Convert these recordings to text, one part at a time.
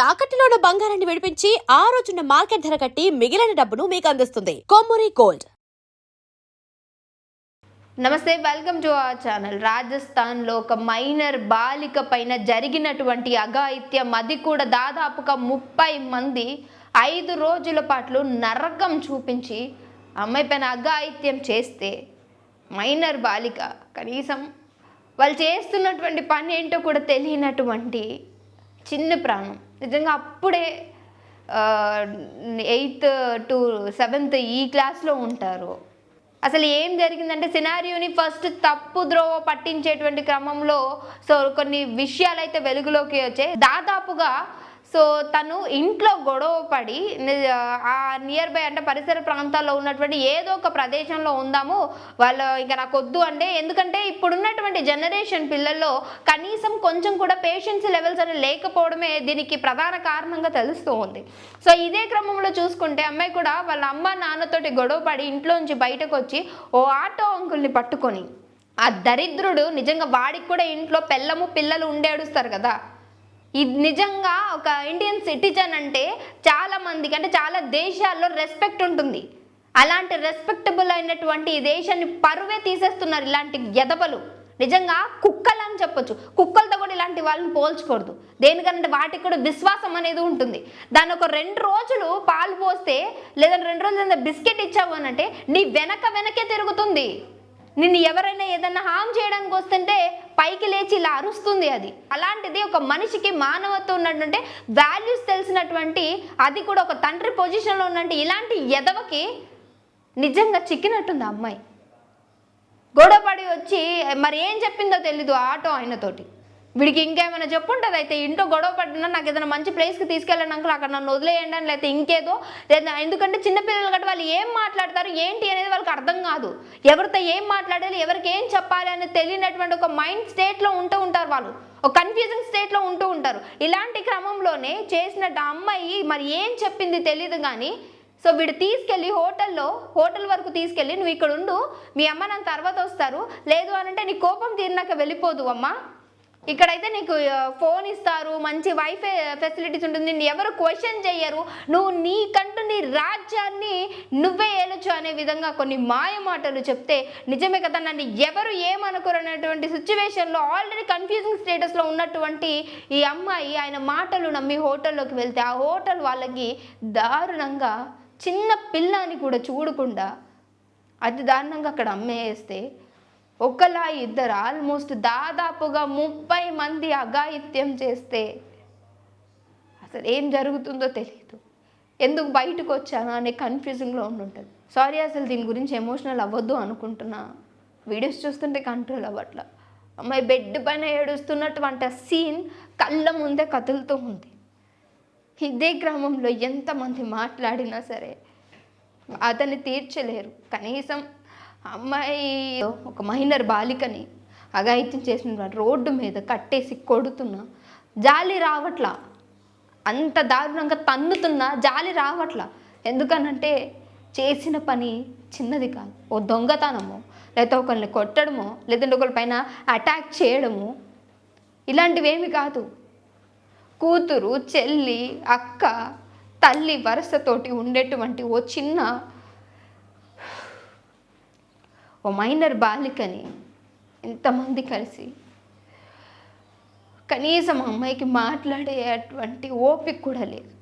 తాకట్టులో ఉన్న బంగారాన్ని విడిపించి ఆ రోజున్న మార్కెట్ ధర కట్టి మిగిలిన డబ్బును మీకు అందిస్తుంది కొమ్మూరి గోల్డ్. నమస్తే, వెల్కమ్ టు అవర్ ఛానల్. రాజస్థాన్లో ఒక మైనర్ బాలిక పైన జరిగినటువంటి అఘాయిత్యం, అది కూడా దాదాపుగా 30 మంది 5 రోజుల పాటు నరకం చూపించి అమ్మాయి పైన అఘాయిత్యం చేస్తే మైనర్ బాలిక కనీసం వాళ్ళు చేస్తున్నటువంటి పని ఏంటో కూడా తెలియనటువంటి చిన్న ప్రాణం. నిజంగా అప్పుడే 8th to 7th ఈ క్లాస్లో ఉంటారు. అసలు ఏం జరిగిందంటే సినారియోని ఫస్ట్ తప్పు ద్రోవ పట్టించేటువంటి క్రమంలో కొన్ని విషయాలు అయితే వెలుగులోకి వచ్చాయి. దాదాపుగా తను ఇంట్లో గొడవ పడి ఆ నియర్ బై అంటే పరిసర ప్రాంతాల్లో ఉన్నటువంటి ఏదో ఒక ప్రదేశంలో ఉందాము, వాళ్ళు ఇంకా నాకు వద్దు అంటే, ఎందుకంటే ఇప్పుడున్నటువంటి జనరేషన్ పిల్లల్లో కనీసం కొంచెం కూడా పేషెన్స్ లెవెల్స్ అని లేకపోవడమే దీనికి ప్రధాన కారణంగా తెలుస్తూ ఉంది. ఇదే క్రమంలో చూసుకుంటే అమ్మాయి కూడా వాళ్ళ అమ్మ నాన్నతోటి గొడవ పడి ఇంట్లోంచి బయటకు వచ్చి ఓ ఆటో అంకుల్ని పట్టుకొని, ఆ దరిద్రుడు నిజంగా వాడికి కూడా ఇంట్లో పెళ్ళము పిల్లలు ఉండేడుస్తారు కదా, ఇది నిజంగా ఒక ఇండియన్ సిటిజన్ అంటే చాలా మందికి అంటే చాలా దేశాల్లో రెస్పెక్ట్ ఉంటుంది. అలాంటి రెస్పెక్టబుల్ అయినటువంటి ఈ దేశాన్ని పరువే తీసేస్తున్నారు ఇలాంటి ఎదపలు. నిజంగా కుక్కలు అని చెప్పొచ్చు, కుక్కలతో కూడా ఇలాంటి వాళ్ళని పోల్చకూడదు. దేనికంటే వాటికి కూడా విశ్వాసం అనేది ఉంటుంది. దాన్ని ఒక 2 రోజులు పాలు పోస్తే లేదా 2 రోజులు బిస్కెట్ ఇచ్చావు అని అంటే నీ వెనకే తిరుగుతుంది. నిన్ను ఎవరైనా ఏదైనా హామ్ చేయడానికి వస్తుంటే పైకి లేచి ఇలా అరుస్తుంది. అది అలాంటిది ఒక మనిషికి మానవత్వం ఉన్నటువంటి వాల్యూస్ తెలిసినటువంటి, అది కూడా ఒక తండ్రి పొజిషన్లో ఉన్నట్టు ఇలాంటి ఎదవకి నిజంగా చిక్కినట్టుంది అమ్మాయి. గొడవపడి వచ్చి మరి ఏం చెప్పిందో తెలీదు ఆటో ఆయనతోటి. వీడికి ఇంకేమైనా చెప్పుంటుంది అయితే, ఇంట్లో గొడవ పడినా నాకు ఏదైనా మంచి ప్లేస్కి తీసుకెళ్ళండి అంకుల్, అక్కడ నన్ను వదిలేయండి అని, లేకపోతే ఇంకేదో లేదా. ఎందుకంటే చిన్నపిల్లలు గట్టి వాళ్ళు ఏం మాట్లాడతారు ఏంటి అనేది వాళ్ళకి అర్థం కాదు. ఎవరితో ఏం మాట్లాడాలి, ఎవరికి ఏం చెప్పాలి అనేది తెలియనటువంటి ఒక మైండ్ స్టేట్లో ఉంటూ ఉంటారు వాళ్ళు, ఒక కన్ఫ్యూజింగ్ స్టేట్లో ఉంటూ ఉంటారు. ఇలాంటి క్రమంలోనే చేసినట్టు అమ్మాయి మరి ఏం చెప్పింది తెలీదు కానీ, వీడు తీసుకెళ్ళి హోటల్ వరకు తీసుకెళ్ళి, నువ్వు ఇక్కడ ఉండు, మీ అమ్మ నన్ను తర్వాత వస్తారు, లేదు అని అంటే నీ కోపం తీరినాక వెళ్ళిపోదు అమ్మ, ఇక్కడైతే నీకు ఫోన్ ఇస్తారు, మంచి వైఫై ఫెసిలిటీస్ ఉంటుంది, నిన్ను ఎవరు క్వశ్చన్ చెయ్యరు, నువ్వు నీకంటూ నీ రాజ్యాన్ని నువ్వే ఏలొచ్చు అనే విధంగా కొన్ని మాయ మాటలు చెప్తే, నిజమే కదా నన్ను ఎవరు ఏమనుకోరు అనేటువంటి సిచ్యువేషన్లో ఆల్రెడీ కన్ఫ్యూజింగ్ స్టేటస్లో ఉన్నటువంటి ఈ అమ్మాయి ఆయన మాటలు నమ్మి హోటల్లోకి వెళ్తే, ఆ హోటల్ వాళ్ళకి దారుణంగా చిన్న పిల్లని కూడా చూడకుండా అతి దారుణంగా అక్కడ అమ్మేస్తే, ఒకలా ఇద్దరు ఆల్మోస్ట్ దాదాపుగా 30 మంది అఘాయిత్యం చేస్తే అసలు ఏం జరుగుతుందో తెలియదు. ఎందుకు బయటకు వచ్చానా అనే కన్ఫ్యూజింగ్లో ఉండుంటుంది. సారీ, అసలు దీని గురించి ఎమోషనల్ అవ్వద్దు అనుకుంటున్నా, వీడియోస్ చూస్తుంటే కంట్రోల్ అవ్వట్లా. అమ్మాయి బెడ్ పైన ఏడుస్తున్నటువంటి సీన్ కళ్ళ ముందే కదులుతూ ఉంది. ఇదే క్రమంలో ఎంతమంది మాట్లాడినా సరే అతన్ని తీర్చలేరు. కనీసం అమ్మాయి ఒక మైనర్ బాలికని అఘాయిత్యం చేసిన రోడ్డు మీద కట్టేసి కొడుతున్నా జాలి రావట్లా, అంత దారుణంగా తన్నుతున్నా జాలి రావట్లా. ఎందుకనంటే చేసిన పని చిన్నది కాదు. ఓ దొంగతనమో లేకపోతే ఒకరిని కొట్టడమో లేదంటే ఒకరి పైన అటాక్ చేయడము ఇలాంటివేమి కాదు. కూతురు, చెల్లి, అక్క, తల్లి వరుసతోటి ఉండేటువంటి ఓ మైనర్ బాలికని ఎంతమంది కలిసి కనీసం అమ్మాయికి మాట్లాడేటువంటి ఓపిక కూడా లేదు.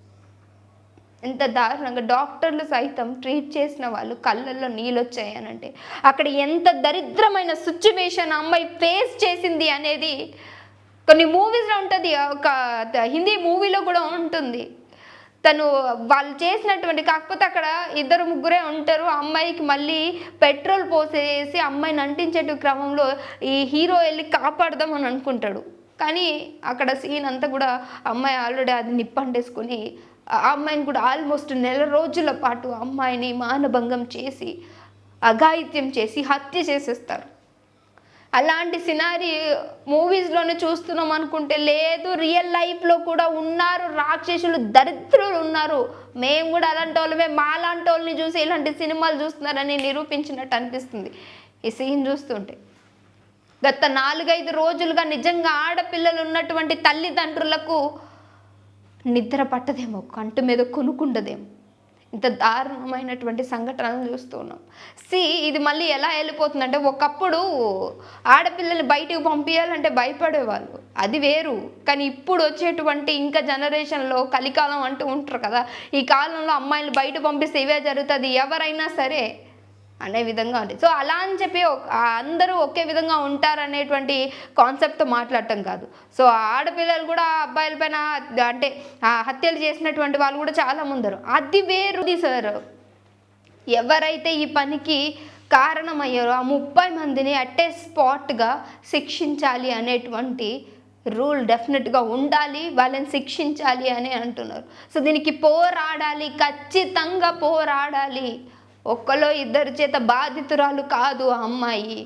ఎంత దారుణంగా డాక్టర్లు సైతం ట్రీట్ చేసిన వాళ్ళు కళ్ళల్లో నీళ్ళు వచ్చాయనంటే అక్కడ ఎంత దరిద్రమైన సిచ్యువేషన్ అమ్మాయి ఫేస్ చేసింది అనేది కొన్ని మూవీస్లో ఉంటుంది. ఒక హిందీ మూవీలో కూడా ఉంటుంది. తను వాళ్ళు చేసినటువంటి, కాకపోతే అక్కడ 2-3 ఉంటారు. అమ్మాయికి మళ్ళీ పెట్రోల్ పోసేసి అమ్మాయిని అంటించే క్రమంలో ఈ హీరో వెళ్ళి కాపాడదామని అనుకుంటాడు. కానీ అక్కడ సీన్ అంతా కూడా అమ్మాయి ఆల్రెడీ అది నిప్పంటేసుకొని ఆ అమ్మాయిని కూడా ఆల్మోస్ట్ 1 రోజుల పాటు అమ్మాయిని మానభంగం చేసి అఘాయిత్యం చేసి హత్య చేసేస్తారు. అలాంటి సినారీ మూవీస్లోనే చూస్తున్నాం అనుకుంటే లేదు, రియల్ లైఫ్లో కూడా ఉన్నారు రాక్షసులు, దరిద్రులు ఉన్నారు. మేము కూడా అలాంటి వాళ్ళమే, మాలాంటి వాళ్ళని చూసి ఇలాంటి సినిమాలు చూస్తున్నారని నిరూపించినట్టు అనిపిస్తుంది ఈ సీన్ చూస్తుంటే. గత 4-5 రోజులుగా నిజంగా ఆడపిల్లలు ఉన్నటువంటి తల్లిదండ్రులకు నిద్ర పట్టదేమో, కంటి మీద కొనుక్కుండదేమో. ఇంత దారుణమైనటువంటి సంఘటనలు చూస్తూ ఉన్నాం. ఇది మళ్ళీ ఎలా వెళ్ళిపోతుందంటే, ఒకప్పుడు ఆడపిల్లల్ని బయటికి పంపించాలంటే భయపడేవాళ్ళు, అది వేరు. కానీ ఇప్పుడు వచ్చేటువంటి ఇంకా జనరేషన్లో కలికాలం అంటూ ఉంటారు కదా, ఈ కాలంలో అమ్మాయిలు బయట పంపిస్తే ఇవే జరుగుతుంది, ఎవరైనా సరే అనే విధంగా ఉంది. సో అలా అని చెప్పి అందరూ ఒకే విధంగా ఉంటారనేటువంటి కాన్సెప్ట్తో మాట్లాడటం కాదు. సో ఆడపిల్లలు కూడా అబ్బాయిల పైన అంటే హత్యలు చేసినటువంటి వాళ్ళు కూడా చాలా ముందరు, అది వేరుది సార్. ఎవరైతే ఈ పనికి కారణమయ్యారో ఆ 30 మందిని అట్ ఏ స్పాట్గా శిక్షించాలి అనేటువంటి రూల్ డెఫినెట్గా ఉండాలి, వాళ్ళని శిక్షించాలి అని అంటున్నారు. సో దీనికి పోరాడాలి, ఖచ్చితంగా పోరాడాలి. ఒక్కలో ఇద్దరి చేత బాధితురాలు కాదు ఆ అమ్మాయి,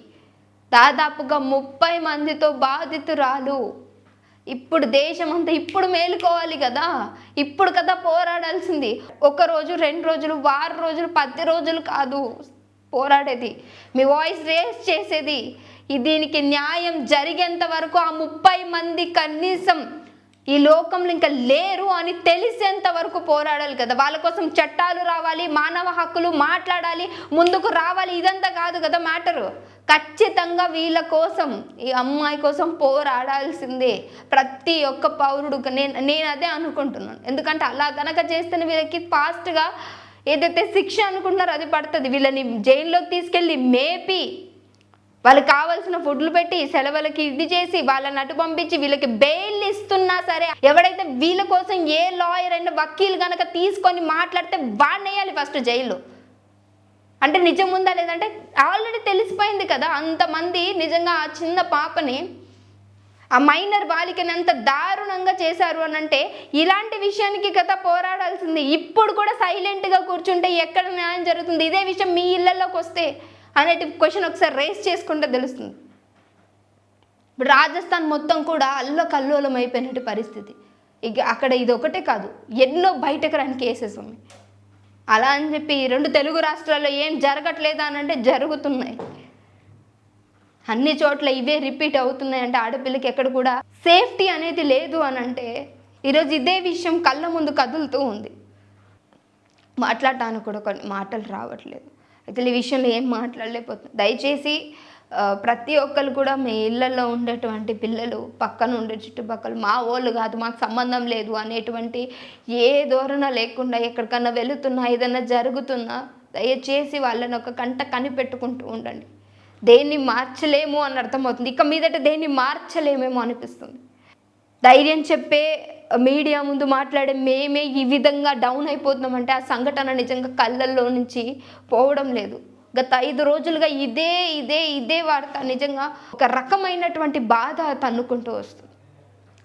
దాదాపుగా 30 మందితో బాధితురాలు. ఇప్పుడు దేశమంతా ఇప్పుడు మేలుకోవాలి కదా, ఇప్పుడు కదా పోరాడాల్సింది. 1 రోజు 2 రోజులు వారం రోజులు 10 రోజులు కాదు పోరాడేది, మీ వాయిస్ రేస్ చేసేది. దీనికి న్యాయం జరిగేంత వరకు ఆ 30 మంది కనీసం ఈ లోకంలో ఇంకా లేరు అని తెలిసేంత వరకు పోరాడాలి కదా. వాళ్ళ కోసం చట్టాలు రావాలి, మానవ హక్కులు మాట్లాడాలి, ముందుకు రావాలి. ఇదంతా కాదు కదా మ్యాటరు. ఖచ్చితంగా వీళ్ళ కోసం, ఈ అమ్మాయి కోసం పోరాడాల్సిందే ప్రతి ఒక్క పౌరుడు. నేను అదే అనుకుంటున్నాను. ఎందుకంటే అలా కనుక చేస్తేనే వీళ్ళకి ఫాస్ట్గా ఏదైతే శిక్ష అనుకుంటున్నారో అది పడుతుంది. వీళ్ళని జైల్లోకి తీసుకెళ్ళి మేపి వాళ్ళకి కావాల్సిన ఫుడ్లు పెట్టి సెలవులకి ఇది చేసి వాళ్ళని అటు పంపించి వీళ్ళకి బెయిల్ ఇస్తున్నా సరే, ఎవడైతే వీళ్ళ కోసం ఏ లాయర్ అయినా వకీలు కనుక తీసుకొని మాట్లాడితే వాడిని వేయాలి ఫస్ట్ జైల్లో. అంటే నిజం ఉందా లేదంటే ఆల్రెడీ తెలిసిపోయింది కదా, అంతమంది నిజంగా ఆ చిన్న పాపని, ఆ మైనర్ బాలికని అంత దారుణంగా చేశారు అని అంటే ఇలాంటి విషయానికి కదా పోరాడాల్సింది. ఇప్పుడు కూడా సైలెంట్గా కూర్చుంటే ఎక్కడ న్యాయం జరుగుతుంది? ఇదే విషయం మీ ఇళ్లలోకి వస్తే అనేటి క్వశ్చన్ ఒకసారి రేస్ చేసుకుంటే తెలుస్తుంది. ఇప్పుడు రాజస్థాన్ మొత్తం కూడా అల్లకల్లోలం అయిపోయినట్టు పరిస్థితి. ఇక అక్కడ ఇది ఒకటే కాదు, ఎన్నో బయటకు రాని కేసెస్ ఉన్నాయి. అలా అని చెప్పి 2 తెలుగు రాష్ట్రాల్లో ఏం జరగట్లేదా అని అంటే జరుగుతున్నాయి. అన్ని చోట్ల ఇవే రిపీట్ అవుతున్నాయి. అంటే ఆడపిల్లకి ఎక్కడ కూడా సేఫ్టీ అనేది లేదు అని అంటే ఈరోజు ఇదే విషయం కళ్ళ ముందు కదులుతూ ఉంది. మాట్లాడటానికి కూడా కొన్ని మాటలు రావట్లేదు. అయితే ఈ విషయంలో ఏం మాట్లాడలేకపోతుంది. దయచేసి ప్రతి ఒక్కరు కూడా మీ ఇళ్ళల్లో ఉండేటువంటి పిల్లలు పక్కన ఉండే చుట్టుపక్కల మా వాళ్ళు కాదు, మాకు సంబంధం లేదు అనేటువంటి ఏ ధోరణ లేకుండా ఎక్కడికన్నా వెళుతున్నా ఏదైనా జరుగుతున్నా దయచేసి వాళ్ళని ఒక కంట కనిపెట్టుకుంటూ ఉండండి. దేన్ని మార్చలేము అని అర్థమవుతుంది. ఇక మీదట దేన్ని మార్చలేమేమో అనిపిస్తుంది. ధైర్యం చెప్పే మీడియా ముందు మాట్లాడే మేమే ఈ విధంగా డౌన్ అయిపోతున్నామంటే ఆ సంఘటన నిజంగా కళ్ళల్లో నుంచి పోవడం లేదు. గత 5 రోజులుగా ఇదే వార్త నిజంగా ఒక రకమైనటువంటి బాధ తన్నుకుంటూ వస్తుంది.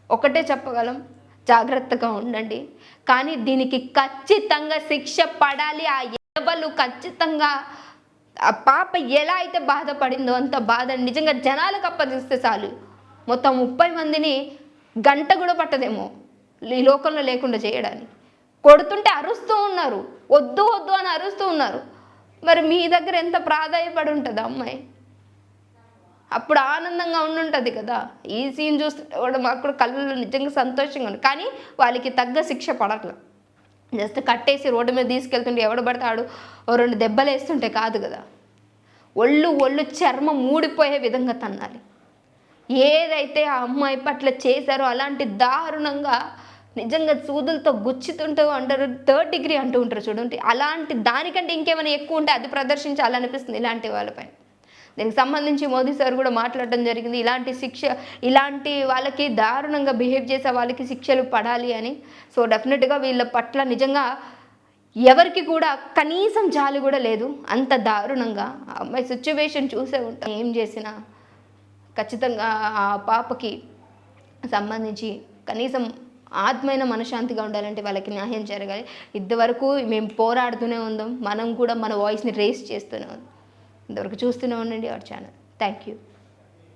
ఒకటే చెప్పగలం, జాగ్రత్తగా ఉండండి. కానీ దీనికి ఖచ్చితంగా శిక్ష పడాలి. ఆ ఎడబలు ఖచ్చితంగా ఆ పాప ఎలా అయితే బాధపడిందో అంత బాధ నిజంగా జనాలకు అప్పగిస్తే చాలు. మొత్తం 30 మందిని గంట కూడా పట్టదేమో ఈ లోకంలో లేకుండా చేయడానికి. కొడుతుంటే అరుస్తూ ఉన్నారు, వద్దు వద్దు అని అరుస్తూ ఉన్నారు. మరి మీ దగ్గర ఎంత ప్రాధాయపడి ఉంటుంది అమ్మాయి? అప్పుడు ఆనందంగా ఉండుంటుంది కదా. ఈ సీన్ చూస్తుంటే కూడా మాకు కూడా కళ్ళలో నిజంగా సంతోషంగా ఉంది. కానీ వాళ్ళకి తగ్గ శిక్ష పడట్ల. జస్ట్ కట్టేసి రోడ్డు మీద తీసుకెళ్తుంటే ఎవడు పడతాడు 2 దెబ్బలు వేస్తుంటే కాదు కదా. ఒళ్ళు చర్మం ఊడిపోయే విధంగా తన్నాలి. ఏదైతే ఆ అమ్మాయి పట్ల చేశారో అలాంటి దారుణంగా నిజంగా సూదులతో గుచ్చుతుంటూ అంటారు, 3rd డిగ్రీ అంటూ ఉంటారు చూడండి. అలాంటి దానికంటే ఇంకేమైనా ఎక్కువ ఉంటే అది ప్రదర్శించాలనిపిస్తుంది ఇలాంటి వాళ్ళపైన. దీనికి సంబంధించి మోదీ సార్ కూడా మాట్లాడడం జరిగింది. ఇలాంటి వాళ్ళకి దారుణంగా బిహేవ్ చేసే వాళ్ళకి శిక్షలు పడాలి అని. సో డెఫినెట్గా వీళ్ళ పట్ల నిజంగా ఎవరికి కూడా కనీసం జాలి కూడా లేదు. అంత దారుణంగా ఆ అమ్మాయి సిచ్యువేషన్ చూసే ఉంటాం. ఏం చేసినా ఖచ్చితంగా ఆ పాపకి సంబంధించి కనీసం ఆత్మైన మనశ్శాంతిగా ఉండాలంటే వాళ్ళకి న్యాయం జరగాలి. ఇంతవరకు మేము పోరాడుతూనే ఉందాం, మనం కూడా మన వాయిస్ని రేస్ చేస్తూనే ఉందాం. ఇంతవరకు చూస్తూనే ఉండండి అవర్ ఛానల్. Thank you.